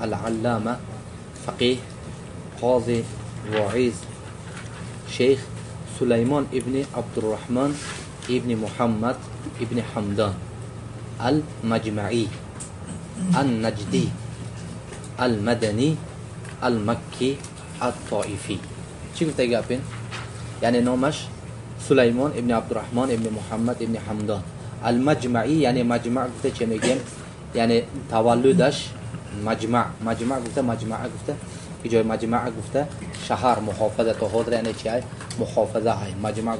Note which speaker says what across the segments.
Speaker 1: العلامة فقيه قاضي واعظ شيخ سليمان ابن عبد الرحمن ابن محمد ابن حمدان المجمعي النجدي المدني المكي الطائفي. چی گفته گپین؟ یعنی نامش سلیمان ابن عبدالرحمن ابن محمد ابن حمدان المجمعی، یعنی مجمع گفته چه میگیم؟ یعنی تولدش مجمع گفته، مجمع گفته که جای مجمع گفته شهر محافظه تا حاضر، یعنی چی های؟ محافظه های. مجمع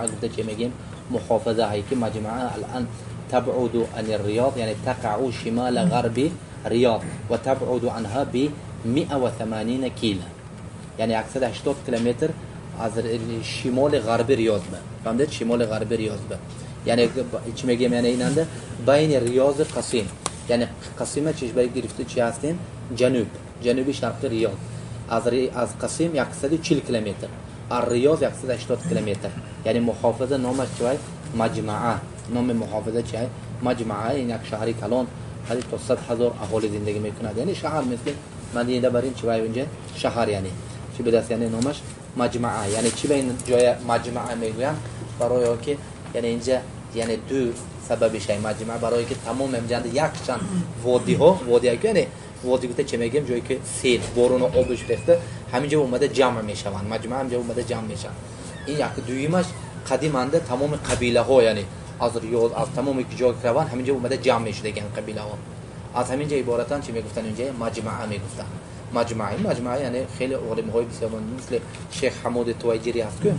Speaker 1: گفته چه میگیم؟ محافظه های که مجمع الان تبعد عن الرياض، يعني تقع شمال غرب رياض وتبعد عنها ب 180 كيلو، يعني اكثر 80 كيلومتر از شمال غرب ریاض به. فهمید؟ شمال غرب ریاض به، یعنی چی میگیم؟ یعنی ایننده بین ریاض قصیم، یعنی قصیم چیش برای گرفته چی هستین؟ جنوب شرق ریاض. از قصیم 140 کیلومتر، از ریاض 180 کیلومتر، یعنی محافظه نامش چیه؟ مجمعه. نام محافظه چیه؟ مجمعه. این یک شهری کلان حدود تا 100,000 اهالی زندگی میکنند، یعنی شهر مثل مدینه برین چی باید اینجا شهر، یعنی چی به دست، یعنی نامش مجمعه. یعنی چی به این جای مجمعه میگویم؟ برای که یعنی اینجا یعنی دو سببش مجمعه، برای که تمام اینجا یک چند وادی ها، یعنی وادی گفته چه میگیم؟ جایی که سیل بارون و آبش ریخته همینجا اومده جمع میشوند، مجمع همینجا اومده جمع میشن. این یک دویمش قدیمانده تمام قبیله ها، یعنی از ریاض از تمام جای کروان همینجا اومده جمع میشده، یعنی قبیله ها از همینجا عبارتن چی میگفتن؟ اینجا مجمعه میگفتن. مجمعه یعنی خیلی علمای های بسیار مثل شیخ حمود تویجری هست که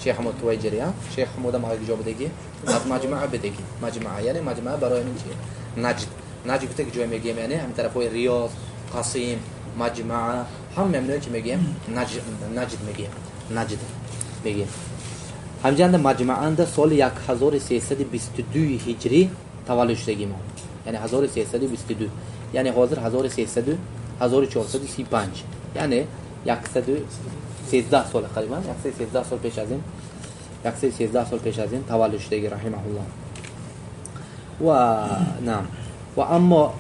Speaker 1: شیخ حمود تویجری ها، شیخ حمود ما جا بدگی از مجمعه بدگی. مجمعه یعنی مجمعه برای این چی؟ نجد گفته که جای میگیم، یعنی هم طرفای ریاض، قصیم، مجمعه هم میمونه چی میگیم؟ نجد میگیم. همجند مجمعه سال 1322 هجری تولد شدگی ما، یعنی 1322، یعنی حاضر 1435، یعنی 113 سال قریبا، 113 سال پیش از این تولد شدگی رحمه الله. و نعم، و اما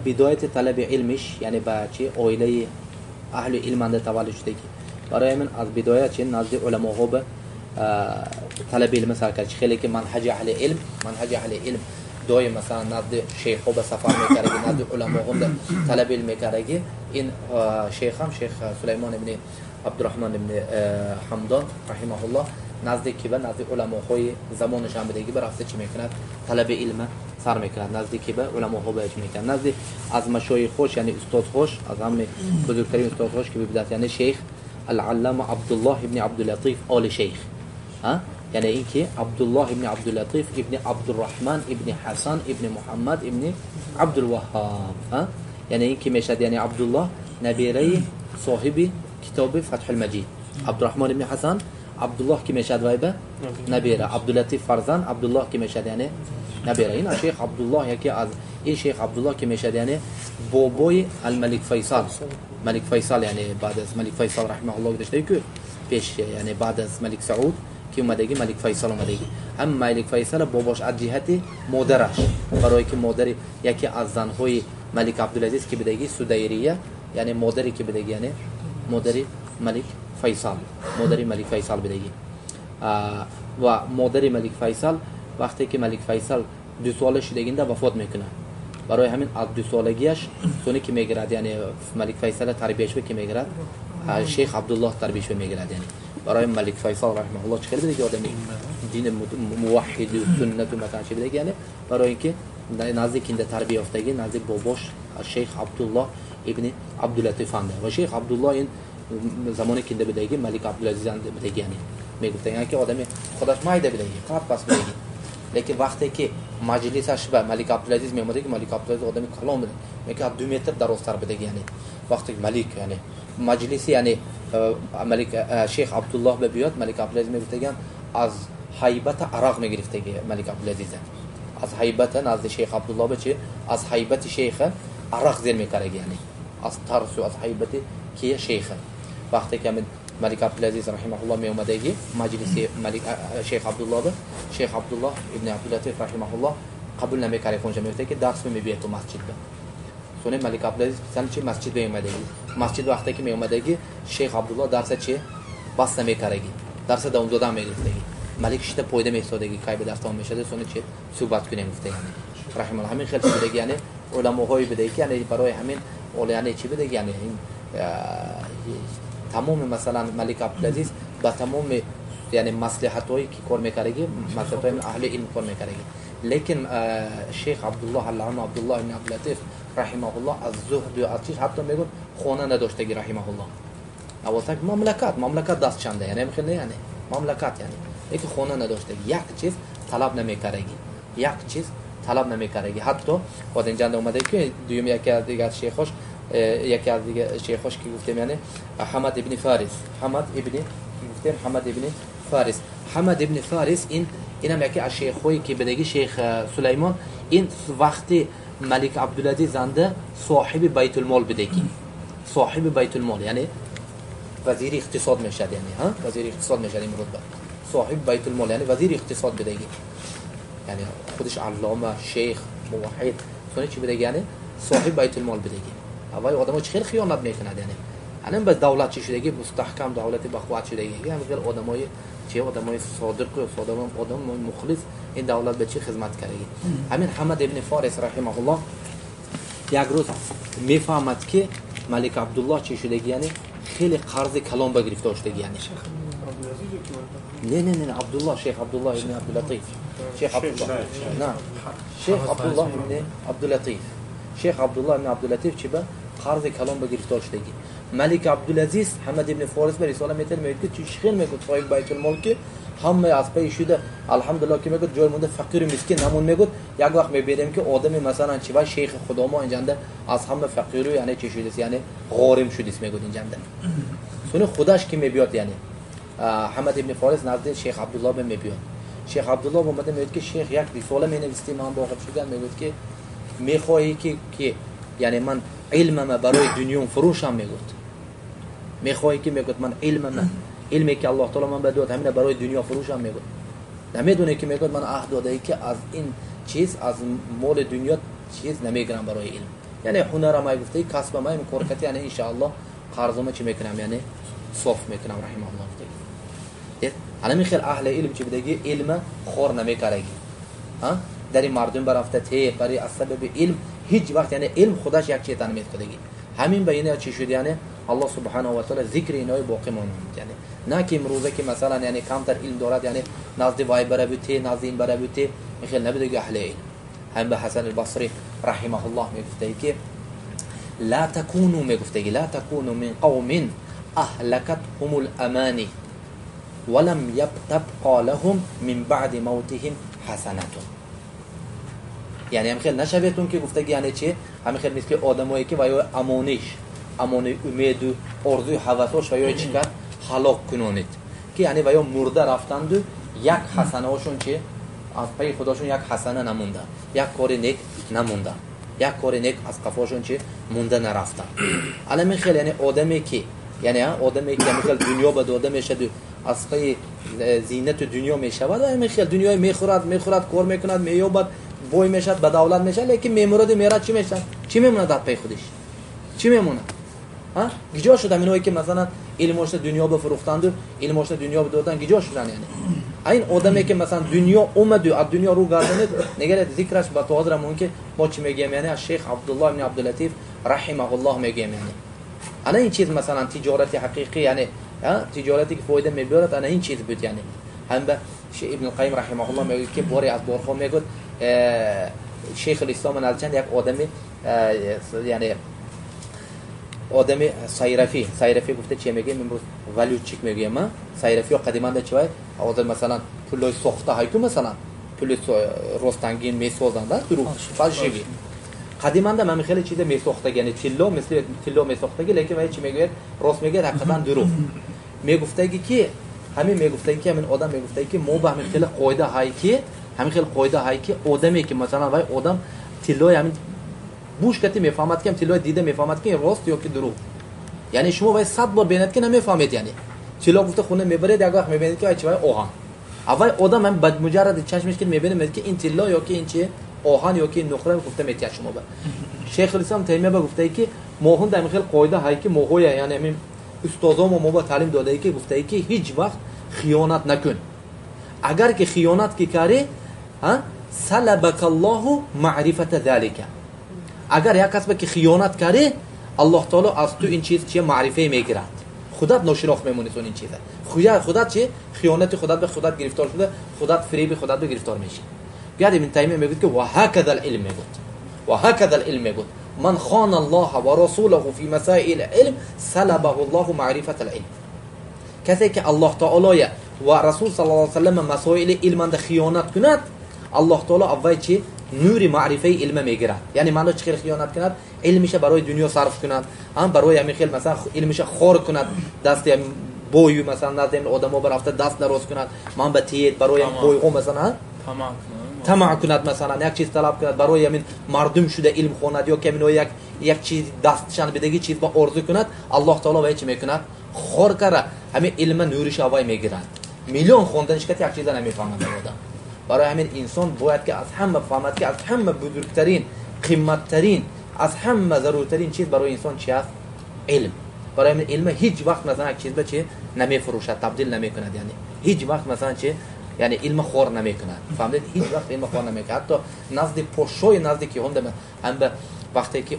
Speaker 1: بدایت طلب علمش یعنی با چی؟ عائله اهل علم تولد شدگی. برای من از بدایت چی؟ نزد علما ها به طلب علم سر کرد. خیلی که منهج اهل علم دایم مثلا نزد شیخ ها به سفر میکرده، نزد علما ها طلب علم میکرده. این شیخ سلیمان ابن عبدالرحمن ابن حمدان رحمه الله نزد کی؟ به نزد علما های زمانش هم بدگی برفته چی میکند؟ طلب علم سر میکند. نزد کی؟ به علما ها بهش میکند. نزد از مشایخ خوش، یعنی استاد خوش، از همه بزرگترین استاد خوش که بدات، یعنی شیخ العلامه عبدالله ابن عبداللطیف آل شیخ، یعنی این که عبدالله ابن عبداللطیف ابن عبدالرحمن ابن حسن ابن محمد ابن عبدالوهاب، یعنی این که میشد یعنی عبدالله نبیره صاحب کتاب فتح المجید، عبدالرحمن ابن حسن عبدالله که میشد وایبه نبیره، عبداللطیف فرزند عبدالله که میشد یعنی نبیره. این شیخ عبدالله یکی از این شیخ عبدالله که میشد یعنی بابای الملک فیصل، ملک فیصل، یعنی بعد از ملک فیصل رحمه الله گذشته که پیش، یعنی بعد از ملک سعود که اومدگی ملک فیصل اومدگی. هم ملک فیصل باباش از جهت مادرش، برای که مادر یکی از زنهای ملک عبدالعزیز که بدگی سدیریه، یعنی مادری که بدگی یعنی مادری ملک فیصل بدگی. و مادری ملک فیصل وقتی که ملک فیصل 2 ساله شدگینده وفات میکنه، برای همین از 2 سالگیش سونی که میگرد، یعنی ملک فیصل تربیتش به که میگرد شیخ عبدالله تربیتش میگرد. یعنی برای ملک فیصل رحمه الله چه خیلی آدمی دین موحد و سنت و مکان چه بدگی، یعنی برای اینکه نزدیک این تربیت یافتگی نزدیک باباش شیخ عبدالله ابن عبداللطیف انده. و شیخ عبدالله این زمانی که بدگی ملک عبدالعزیز انده بدگی، یعنی میگفتن یعنی که آدمی خودش مایده بدگی قط پس بدگی، لیکن وقتی که مجلسش به ملک عبدالعزیز میومده که ملک عبدالعزیز آدمی کلام بده، میگه 2 متر درازتر بدگی، یعنی وقتی ملک یعنی مجلسی یعنی ملک شیخ عبدالله به بیاد، ملک عبدالعزیز میگفتگن از هیبت عرق میگرفته که ملک عبدالعزیز از هیبت نزد شیخ عبدالله به چه؟ از هیبت شیخ عرق زیر میکرده، یعنی از ترس و از هیبت که شیخ. وقتی که ملک عبدالعزیز رحمه الله می اومدگی مجلس ملک شیخ عبدالله به شیخ عبدالله ابن عبداللطیف رحمه الله قبول نمیکرده، اونجا میگفته که درس میبینه تو مسجد به خونه ملک عبدالعزیز مثلا چه مسجد به اومدگی مسجد وقتی که می اومدگی شیخ عبدالله درس چه بس نمیکردگی درس دوم دادن میگفتگی ملک شته پویده میسادگی کای به درس تمام میشده سونه چه صحبت کنه گفته یعنی رحم الله همین خیلی بده یعنی علماهای بده که یعنی برای همین اول یعنی چی بده یعنی این تمام مثلا ملک عبدالعزیز با تمام یعنی مصلحتایی که کار میکردگی مصلحتای اهل علم کار میکردگی لیکن شیخ عبدالله العلامه عبدالله ابن عبداللطیف رحمه الله از زهد و از چیز حتی میگن خونه نداشتگی رحمه الله اول مملکت دست چنده یعنی میخواد یعنی مملکت یعنی یکی خونه نداشتگی یک چیز طلب نمیکردگی یک چیز طلب نمیکردگی حتی خود اینجا اومده که دوم یکی از دیگه شیخاش یکی از دیگه شیخاش که گفتم یعنی حمد ابن فارس حمد ابن فارس اینم یکی از شیخایی که بدگی شیخ سلیمان این وقتی ملک عبدالعزیز زنده صاحب بیت المال بدگی صاحب بیت المال یعنی وزیر اقتصاد میشد یعنی ها وزیر اقتصاد میشد این رتبه صاحب بیت المال یعنی وزیر اقتصاد بدگی یعنی خودش علامه شیخ موحد سونه چی بدگی یعنی صاحب بیت المال بدگی اول آدمو چه خیانت میکنند یعنی الان به دولت چی شدگی مستحکم دولت بخواد شدگی یعنی غیر آدمای چه آدمای صادق و آدم مخلص این دولت به چی خدمت کردگی همین حمد ابن فارس رحمه الله یک روز میفهمد که ملک عبدالله چی شدگی یعنی خیلی قرض کلان به گرفته شدگی یعنی نه عبدالله شیخ عبدالله ابن عبداللطیف شیخ عبدالله نه شیخ عبدالله ابن عبداللطیف شیخ عبدالله ابن عبداللطیف چی به قرض کلان به گرفته شدگی ملک عبدالعزیز حمد ابن فارس به رساله میتر میگه که چیخیل میگه صاحب بیت المال که همه از پی شده الحمدلله که میگه جای مونده فقیر و مسکین نمون میگه یک وقت میبینیم که آدم مثلا چی وای شیخ خدا ما اینجنده از همه فقیر یعنی چی شده یعنی غارم شده میگه اینجنده سونه خودش که میبیاد یعنی حمد ابن فارس نزد شیخ عبدالله به میبیاد شیخ عبدالله اومده میگه که شیخ یک رساله مینویستی من واقف شدم میگه که میخواهی که یعنی من علمم برای دنیا فروشم میگه میخوای که میگه من علمی که الله تعالی من بداد همین برای دنیا فروشم میگه نمیدونه که میگه من عهد داده که از این چیز از مال دنیا چیز نمیگیرم برای علم یعنی هنر ما گفته کسب ما میکرد یعنی ان شاء الله قرضم چی میکنم یعنی صاف میکنم رحم الله تعالی الان خیلی اهل علم چی بدگی علم خور نمیکردگی ها در این مردم برافته ته برای از سبب علم هیچ وقت یعنی علم خودش یک چیز نمیکردگی همین بینه چی شد یعنی الله سبحانه و تعالی ذکر اینای باقی ماند یعنی نه که امروزه که مثلا یعنی کمتر علم دارد یعنی نزد وای بره بوته نزد این بره بوته میخواد نبوده اهل علم هم به حسن البصری رحمه الله میگفته که لا تكونوا من قوم اهلكتهم الاماني ولم يبقى لهم من بعد موتهم حسنات یعنی هم خیلی نشویتون که گفته یعنی چی هم خیلی مثل آدمایی که وای امانی امید و ارزوی حواسش و یا چیکار هلاک کنونید که یعنی و یا مرده رفتند و یک حسنه هاشون چه از پای خداشون یک حسنه نمونده یک کار نیک نمونده یک کار نیک از قفاشون چه مونده نرفته الان خیلی یعنی آدمی که مثل دنیا به داده میشه از پای زینت دنیا میشه و همین خیلی دنیای میخورد کار میکند مییابد بوی میشد به دولت میشه لیکن میمرد میرد چی میشه چی میمونه در پای خودش چی میمونه ها گیجا شدن اینایی که مثلا علمش دنیا بفروختند و علمش دنیا بدادن گیجا شدن یعنی این آدمی که مثلا دنیا اومد و از دنیا رو گرداند نگرد ذکرش با تو حاضرمون که ما چی میگیم یعنی از شیخ عبدالله ابن عبداللطیف رحمه الله میگیم یعنی انا این چیز مثلا تجارت حقیقی یعنی تجارتی که فایده میبرد انا این چیز بود یعنی هم به شیخ ابن القیم رحمه الله میگه که باری از بارها میگه شیخ الاسلام نازجان یک آدمی یعنی آدم سایرفی گفته چی میگه امروز ولوچیک میگه ما سایرفی ها قدیما چه وای آدم مثلا پولای ساخته های تو مثلا پول رستنگین میسازن درو فالشیگی قدیما من خیلی چیز میساخته یعنی تیلو مثل تیلو میساخته لیکن وای چی میگه راست میگه حقیقتا درو میگفته که همین آدم میگفته که ما به همین خیلی قاعده هایی که آدمی که مثلا وای آدم تیلو همین بوش کتی میفهمد که تیلو دیده میفهمد که راست یا که دروغ یعنی شما باید 100 بار ببینید که نمیفهمید یعنی تیلو گفته خونه میبرید یک وقت میبینید که چه وای اوهان اول آدم هم بعد مجرد چشمش که میبینه که این تیلو یا که این چیه آهن یا که نقره گفته میتیه شما با شیخ الاسلام تیمیه با گفته ای که ماهون در خیلی قاعده هایی که ماهوی یعنی همین استادام و ما با تعلیم داده ای که گفته ای که هیچ وقت خیانت نکن. اگر که خیانت کی کاری سلبک الله معرفت ذلك. اگر یک کس که خیانت کاری الله تعالی از تو این چیز چیه معرفه میگیرد. خودت ناشناخت میمونی تو این چیزه. خودت چه خیانت خودت به خودت گرفتار شده، خودت فریب خودت به گرفتار میشی. بیاد ابن تیمیه میگه که و هکذا العلم میگه. و هكذا العلم میگه من خان الله و رسوله فی مسائل علم سلبه الله معرفة العلم. کسی که الله تعالی و رسول صلی الله علیه و سلم مسائل علم ده خیانت کند الله تعالی اول چی نور معرفه علم میگیرد. یعنی معنی چه خیلی خیانت کند علمش برای دنیا صرف کند، هم برای همین خیلی مثلا علمش خور کند، دست بوی مثلا نزدیم آدمو برافته دست دراز کند، من به تیت برای بوی مثلا طمع کند، مثلا یک چیز طلب کند برای همین مردم شده علم خوند یا که همین یک چیز دستشان بدگی چیز با آرزو کند الله تعالی وای چی میکند خور کرده همین علم نورش اوای میگیرد. میلیون خوندنش که یک چیز نمیفهمد آدم. برای همین انسان باید که از همه فهمد که از همه بزرگترین قیمتترین از همه ضرورترین چیز برای انسان چی است؟ علم. برای همین علم هیچ وقت مثلا یک چیز به چی نمیفروشد، تبدیل نمیکند. یعنی هیچ وقت مثلا چی یعنی علم خور نمیکند. فهمید؟ هیچ وقت علم خور نمیکند. حتی نزد پوشوی نزد کی هم به وقتی که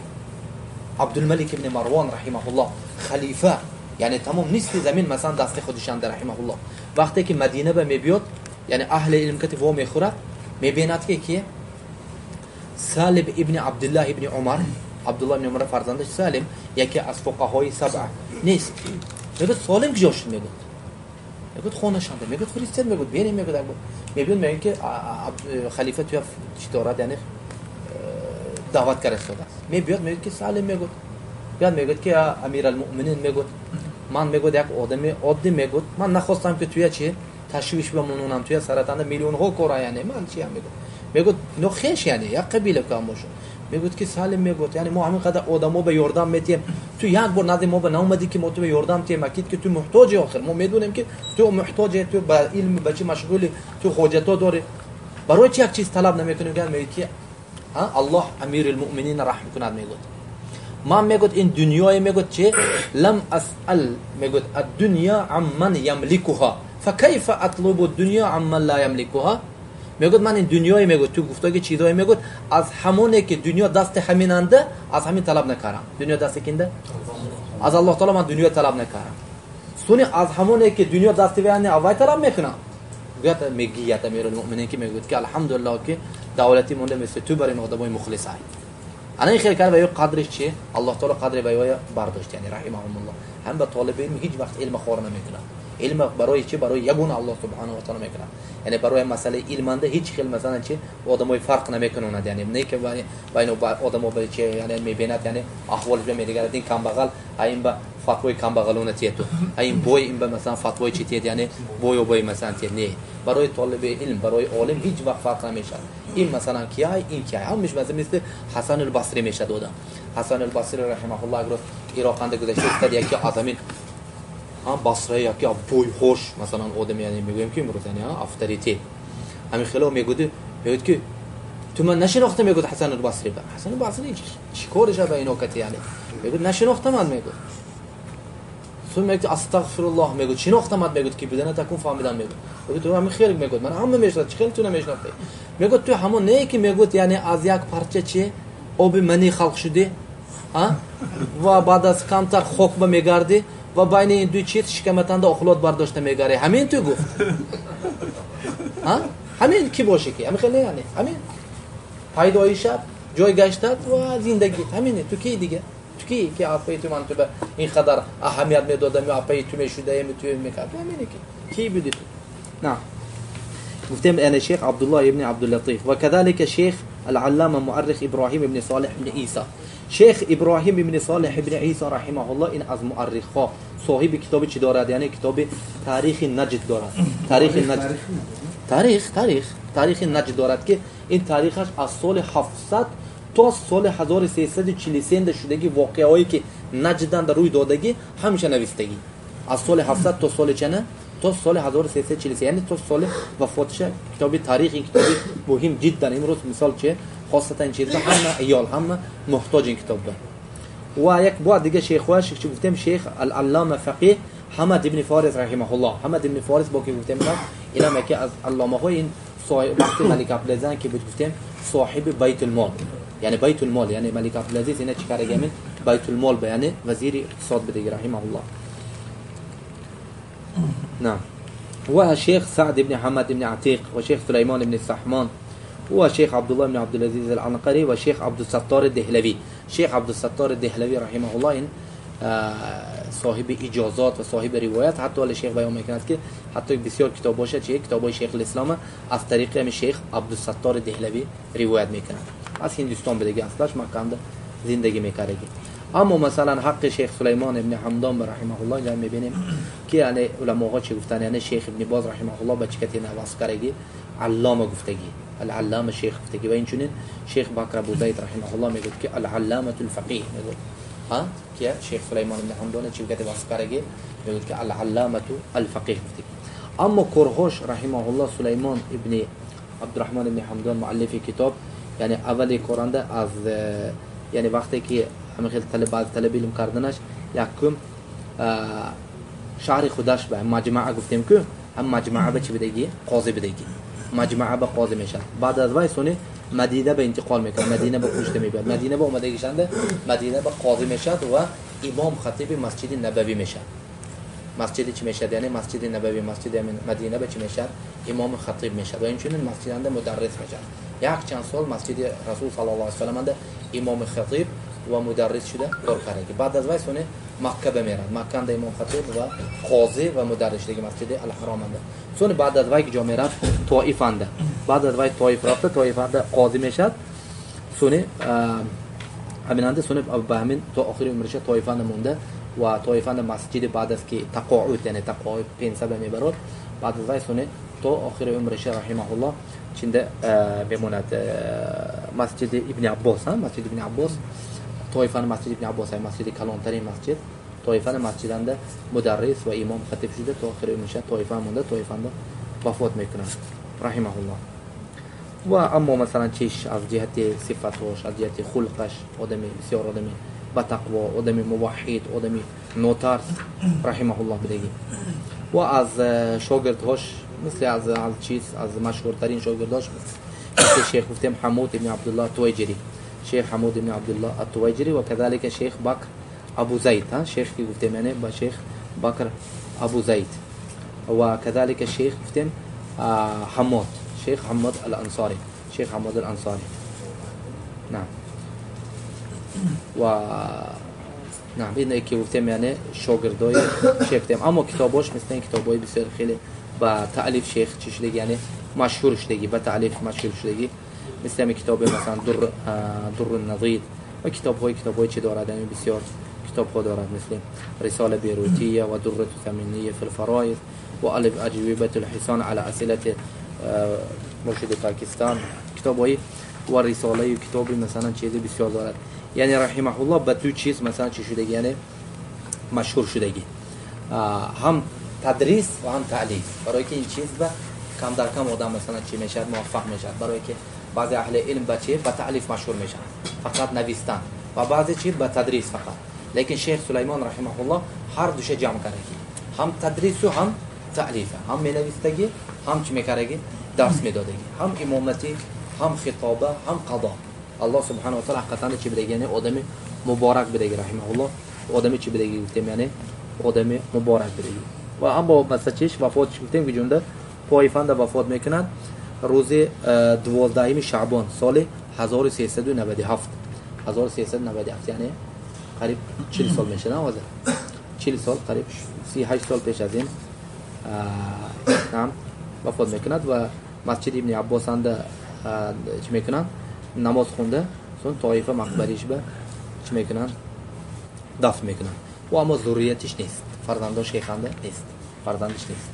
Speaker 1: عبدالملک ابن مروان رحمه الله خلیفه یعنی تمام نصف زمین مثلا دست خودشان در رحمه الله وقتی که مدینه به میبیاد یعنی اهل علم کتی و میخورد میبیند که سالم ابن عبدالله ابن عمر عبدالله ابن عمر فرزندش سالم یکی از فقهای سبعه نیست. میگه سالم کجاش میگه؟ میگه خونه شانده. میگه فرستاد میگه ببین میگه میگه که خلیفه تو چی دارد یعنی دعوت کرده است. میگه که سالم میگه بیاد میگه که امیرالمؤمنین میگه من میگه یک آدم عادی میگه من نخواستم که توی چی تشویش بمونم توی سرطان میلیون ها کورا یعنی من چی هم میگه نو خیش یعنی یک قبیله کام باشه. میگه که سالم میگه یعنی ما همین قدر آدمو به یاردم میتیم تو یک بار نزد ما به نامدی که ما تو به یاردم تیم اکید که تو محتاجی آخر ما میدونیم که تو محتاجی تو با علم بچی مشغولی تو حاجتا داری برای چی یک چیز طلب نمیکنی میگه که الله امیرالمؤمنین رحم کند. میگه ما میگه این دنیای میگه چه لم اسال میگه الدنیا عمن یملکها فكيف اطلب الدنيا عمن لا يملكها. میگه من این دنیای میگه تو گفته که چیزایی میگه از همونه که دنیا دست همیننده از همین طلب نکردم. دنیا دست کینده از الله تعالی من دنیا طلب نکردم. سونی از همونه که دنیا دست وینه اوای طلب میکنم. گفت میگه امیرالمؤمنین که میگه که الحمدلله که دولتی مونده مثل تو برای آدمای مخلص هست. انا این خیلی کار و قدرش چیه الله تعالی قدر ویای برداشت یعنی رحمهم الله. هم به طالب علم هیچ وقت علم خور نمیکنه. علم برای چی برای یگون الله سبحانه و تعالی میکنه. یعنی برای مسئله علمنده هیچ خیلی مثلا چی آدمای فرق نمیکنند. یعنی نه که بین آدمو به چی یعنی میبیند یعنی احوالش به میگرد این کم بغل این با فتوای کم بغلونه تیتو این بوی این به مثلا فتوای چی تیت یعنی بوی و بوی مثلا تیت نه. برای طالب علم برای عالم هیچ وقت فرق نمیشه. این مثلا کیه این کیه همش مثل حسن البصری میشه دادم. حسن البصری رحمه الله اگر عراق گذشته است یکی عظیمی بصره یا که بوی خوش مثلا آدم یعنی میگویم که امروز یعنی افتریتی همین خیلی میگه که تو من نشناختم میگه حسن البصری با حسن البصری چیکارش به اینو کتی یعنی میگه نشناختم من میگه سو میگه استغفر الله میگه شناختم من میگه که بدون تکون فهمیدم میگه تو همین خیر میگه من هم نمیشناسم خیلی تو نمیشناسی میگه تو همون نه که میگه یعنی از یک پارچه چی آب منی خلق شده و بعد از کمتر خوک میگرده و بین این دو چیز شکمتنده اخلاط برداشته میگره. همین تو گفت همین کی باشه که همین خیلی یعنی همین پیدای شب جای گشتت و زندگی همینه. تو کی دیگه تو کی که اپای تو من تو به این قدر اهمیت میدادم یا اپای تو میشوده تو میکرد همینه کی بودی تو نه. گفتم انا شیخ عبدالله ابن عبداللطیف و كذلك شیخ العلامه مؤرخ ابراهیم ابن صالح ابن عیسی. شیخ ابراهیم ابن صالح ابن عیسی رحمه الله این از مؤرخا صاحب کتاب چی دارد یعنی کتاب تاریخ نجد دارد. تاریخ نجد دارد که این تاریخش از سال 700 تا سال 1343 شدگی واقعهایی که نجدن در روی دادگی همیشه نوشتگی از سال 700 تا سال چنه تا سال 1343 یعنی تا سال وفاتش. کتاب تاریخ این کتاب مهم جدا امروز مثال چه خاصتا این چیزا همه ایال همه محتاج این کتاب ده. و یک بعد دیگه شیخ واش که گفتم شیخ العلامه فقیه حمد ابن فارس رحمه الله. حمد ابن فارس با که گفتم اینا که از علامه های این صاحب وقت ملک عبدالعزیز که گفتم صاحب بیت المال، یعنی بیت المال یعنی ملک عبدالعزیز اینا چیکار کردن بیت المال بیان وزیر اقتصاد بده رحمه الله. نعم. و شیخ سعد ابن حمد ابن عتیق و شیخ سلیمان ابن سحمان و شیخ عبدالله ابن عبدالعزیز العنقری و شیخ عبدالستار دهلوی. شیخ عبدالستار دهلوی رحمه الله این صاحب اجازات و صاحب روایت، حتی شیخ بیان میکند که حتی بسیار کتاب باشه چه کتابای شیخ الاسلام از طریق هم شیخ عبدالستار دهلوی روایت میکند. از هندوستان بدگی اصلاش مکان زندگی میکرده. اما مثلا حق شیخ سلیمان ابن حمدان رحمه الله جای میبینیم که یعنی علماء چه گفتن، یعنی شیخ ابن باز رحمه الله به چکتی نواز کردگی علامه گفتگی، العلامه شیخ گفتگی. و این چنین شیخ بکر ابو زید رحمه الله میگه که العلامه الفقیه میگه ها که شیخ سلیمان ابن حمدان چه گفته واس کردگی میگه که العلامه الفقیه گفتگی. اما کرهوش رحمه الله سلیمان ابن عبدالرحمن ابن حمدان مؤلف کتاب، یعنی اولی قرآنده از یعنی وقتی که همه خیلی طلب علم کردنش یکم شهر خودش به مجمع گفتیم که هم مجمع به چی بدگی قاضی بدگی، مجمع به قاضی میشن. بعد از وای سونه مدینه به انتقال میکنه، مدینه به پشت میبرد، مدینه به اومدگیشنده مدینه به قاضی میشد و امام خطیب مسجد نبوی میشد. مسجد چی میشد یعنی مسجد نبوی، مسجد مدینه به چی میشد امام خطیب میشد و اینچنین مسجد مدرس میشد. یک چند سال مسجد رسول صلی الله علیه و سلم امام خطیب و مدرس شده کار کرده. بعد از وای سونه مکه بمیرد، مکه اند امام خطیب و قاضی و مدرس دیگه مسجد الحرام اند. سونه بعد از وای که جا میرفت طائف اند، بعد از وای طائف رفته، طائف اند قاضی میشد. سونه همین اند سونه به همین تا آخر عمرش طائف اند مونده و طائف اند مسجد بعد از که تقاعد یعنی تقاعد پنسه میبرد، بعد از وای سونه تا آخر عمرش رحمه الله چنده بموند مسجد ابن عباس. مسجد ابن عباس طایفان مسجد ابن عباس های مسجد کلانترین مسجد، طایفان مسجدند مدرس و امام خطیب شده تا آخر میشه، طایفان مونده، طایفان وفات میکنن رحمه الله. و اما مثلا چیش از جهت صفاتش، از جهت خلقش آدمی بسیار آدمی با تقوا، آدمی موحد، آدمی نوترس رحمه الله بدگی. و از شاگردهاش مثل از چیز از مشهورترین شاگرداش مثل شیخ گفتیم حمود ابن عبدالله التویجری، شیخ حمود ابن عبدالله التویجری و كذلك شیخ بکر ابو زید. شیخ کی گفتیم یعنی با شیخ بکر ابو زید و كذلك شیخ گفتیم حماد، شیخ حماد الانصاری، شیخ حماد الانصاری. نعم. و نعم این که گفتیم یعنی شاگردای شیخ گفتیم. اما کتاباش مثل این کتابای بسیار خیلی با تألیف شیخ چی شدگی یعنی مشهور شدگی، با تألیف مشهور شدگی، مثل همین کتاب مثلا در النضید و کتاب‌های چه دارد، یعنی بسیار کتاب‌ها دارد مثل رساله بیروتیه و در ثمینیه فی الفرائض و الف اجوبه الحسان علی اسئله مرشد پاکستان، کتاب‌های و رساله و کتابی مثلا چیزی بسیار دارد. یعنی رحمه الله به دو چیز مثلا چی شدگی یعنی مشهور شدگی، هم تدریس و هم تعلیف. برای که این چیز به کم در کم آدم مثلا چی میشد موفق میشد، برای که بعضی اهل علم بچه به تعلیف مشهور میشن فقط نوشتن و بعضی چی به تدریس فقط. لیکن شیخ سلیمان رحمه الله هر دوشه جمع کرده، هم تدریس و هم تعلیف، هم مینویسدگی هم چی میکردگی درس میدادگی، هم امامتی هم خطابه هم قضا. الله سبحانه و تعالی حقیقتا چی بده یعنی آدم مبارک بده رحمه الله، آدم چی بده گفتیم یعنی آدم مبارک بده. و اما مثلا چیش وفات گفتیم که جنده طایفند وفات میکنند روز 12 شعبان سال 1397 یعنی قریب 40 سال میشه، نه واسه 40 سال قریب 38 سال پیش از این نعم وفات میکند. و مسجد ابن عباس اند چی میکنند نماز خونده، چون طایفه مقبریش به چی میکنند دفن میکنند. و اما ذریتش نیست، فرزنداش شیخنده نیست، فرزندش نیست.